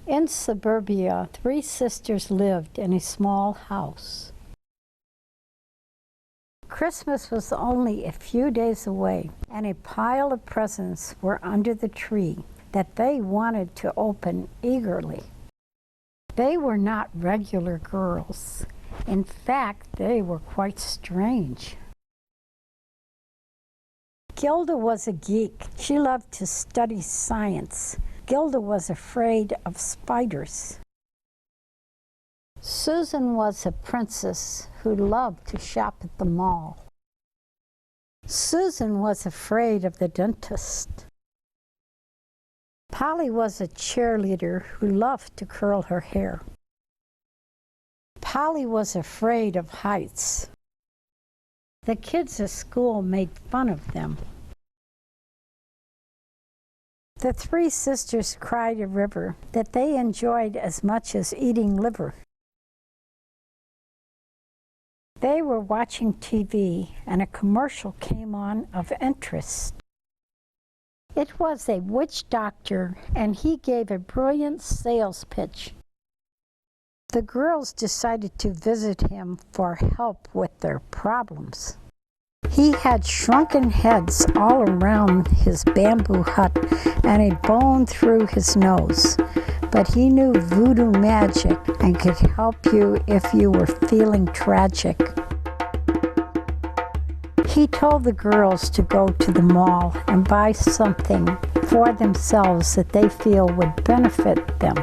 In suburbia, three sisters lived in a small house. Christmas was only a few days away, and a pile of presents were under the tree that they wanted to open eagerly. They were not regular girls. In fact, they were quite strange. Gilda was a geek. She loved to study science. Gilda was afraid of spiders. Susan was a princess who loved to shop at the mall. Susan was afraid of the dentist. Polly was a cheerleader who loved to curl her hair. Polly was afraid of heights. The kids at school made fun of them. The three sisters cried a river that they enjoyed as much as eating liver. They were watching TV and a commercial came on of interest. It was a witch doctor and he gave a brilliant sales pitch. The girls decided to visit him for help with their problems. He had shrunken heads all around his bamboo hut and a bone through his nose, but he knew voodoo magic and could help you if you were feeling tragic. He told the girls to go to the mall and buy something for themselves that they feel would benefit them.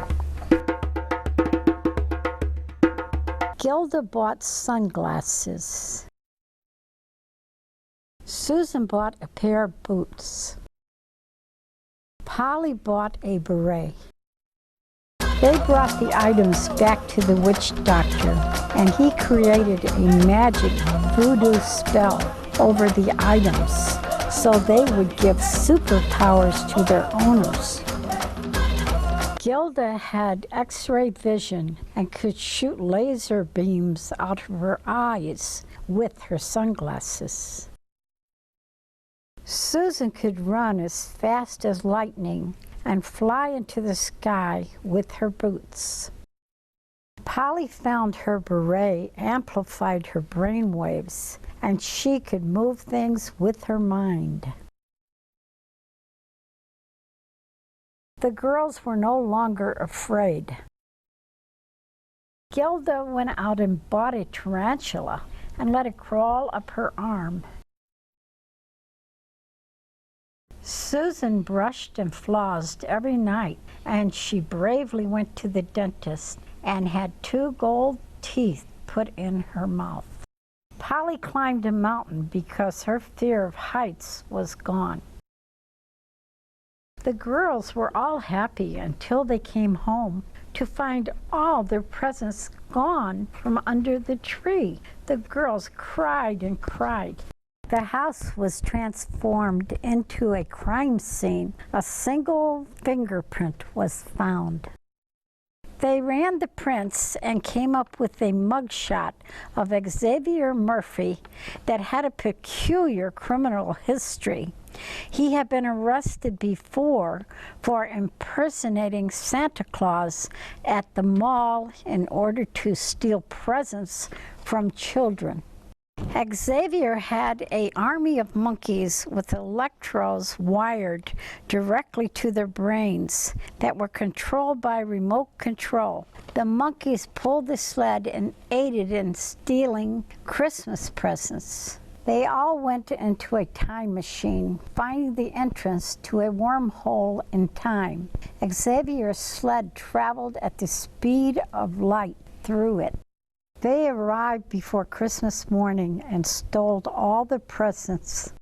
Gilda bought sunglasses. Susan bought a pair of boots. Polly bought a beret. They brought the items back to the witch doctor, and he created a magic voodoo spell over the items so they would give superpowers to their owners. Gilda had X-ray vision and could shoot laser beams out of her eyes with her sunglasses. Susan could run as fast as lightning and fly into the sky with her boots. Polly found her beret amplified her brain waves, and she could move things with her mind. The girls were no longer afraid. Gilda went out and bought a tarantula and let it crawl up her arm. Susan brushed and flossed every night, and she bravely went to the dentist and had 2 gold teeth put in her mouth. Polly climbed a mountain because her fear of heights was gone. The girls were all happy until they came home to find all their presents gone from under the tree. The girls cried and cried. The house was transformed into a crime scene. A single fingerprint was found. They ran the prints and came up with a mugshot of Xavier Murphy that had a peculiar criminal history. He had been arrested before for impersonating Santa Claus at the mall in order to steal presents from children. Xavier had an army of monkeys with electrodes wired directly to their brains that were controlled by remote control. The monkeys pulled the sled and aided in stealing Christmas presents. They all went into a time machine, finding the entrance to a wormhole in time. Xavier's sled traveled at the speed of light through it. They arrived before Christmas morning and stole all the presents.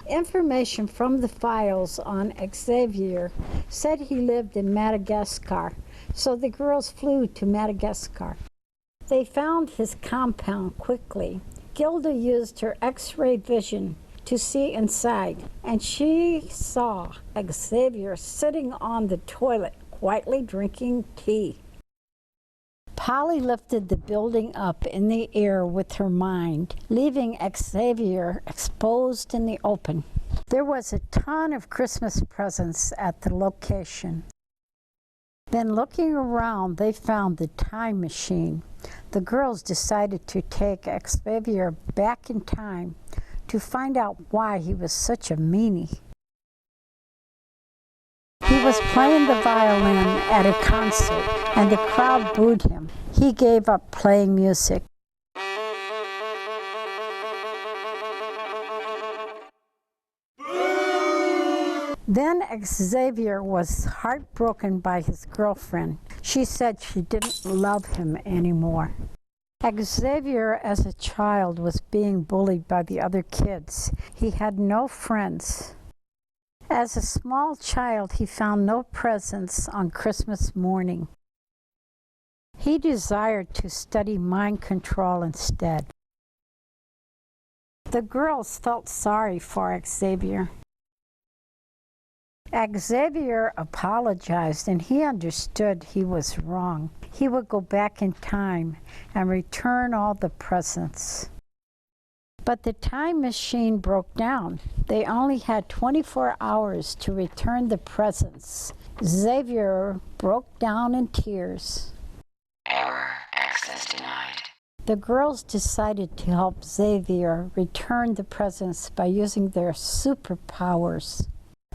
Information from the files on Xavier said he lived in Madagascar, so the girls flew to Madagascar. They found his compound quickly. Gilda used her X-ray vision to see inside, and she saw Xavier sitting on the toilet, quietly drinking tea. Polly lifted the building up in the air with her mind, leaving Xavier exposed in the open. There was a ton of Christmas presents at the location. Then looking around, they found the time machine. The girls decided to take Xavier back in time to find out why he was such a meanie. He was playing the violin at a concert, and the crowd booed him. He gave up playing music. Then Xavier was heartbroken by his girlfriend. She said she didn't love him anymore. Xavier, as a child, was being bullied by the other kids. He had no friends. As a small child, he found no presents on Christmas morning. He desired to study mind control instead. The girls felt sorry for Xavier. Xavier apologized, and he understood he was wrong. He would go back in time and return all the presents. But the time machine broke down. They only had 24 hours to return the presents. Xavier broke down in tears. Error, access denied. The girls decided to help Xavier return the presents by using their superpowers.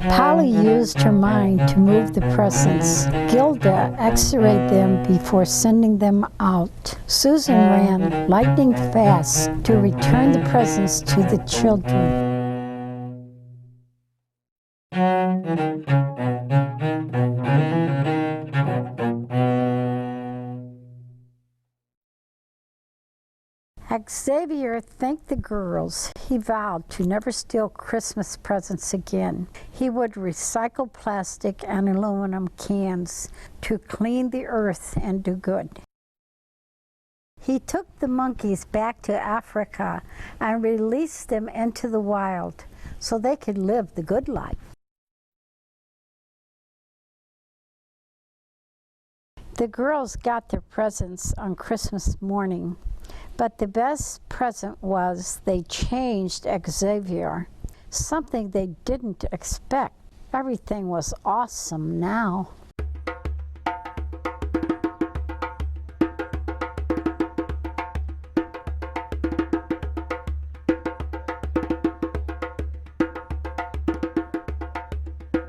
Polly used her mind to move the presents. Gilda x-rayed them before sending them out. Susan ran lightning fast to return the presents to the children. Xavier thanked the girls. He vowed to never steal Christmas presents again. He would recycle plastic and aluminum cans to clean the earth and do good. He took the monkeys back to Africa and released them into the wild so they could live the good life. The girls got their presents on Christmas morning. But the best present was they changed Xavier, something they didn't expect. Everything was awesome now.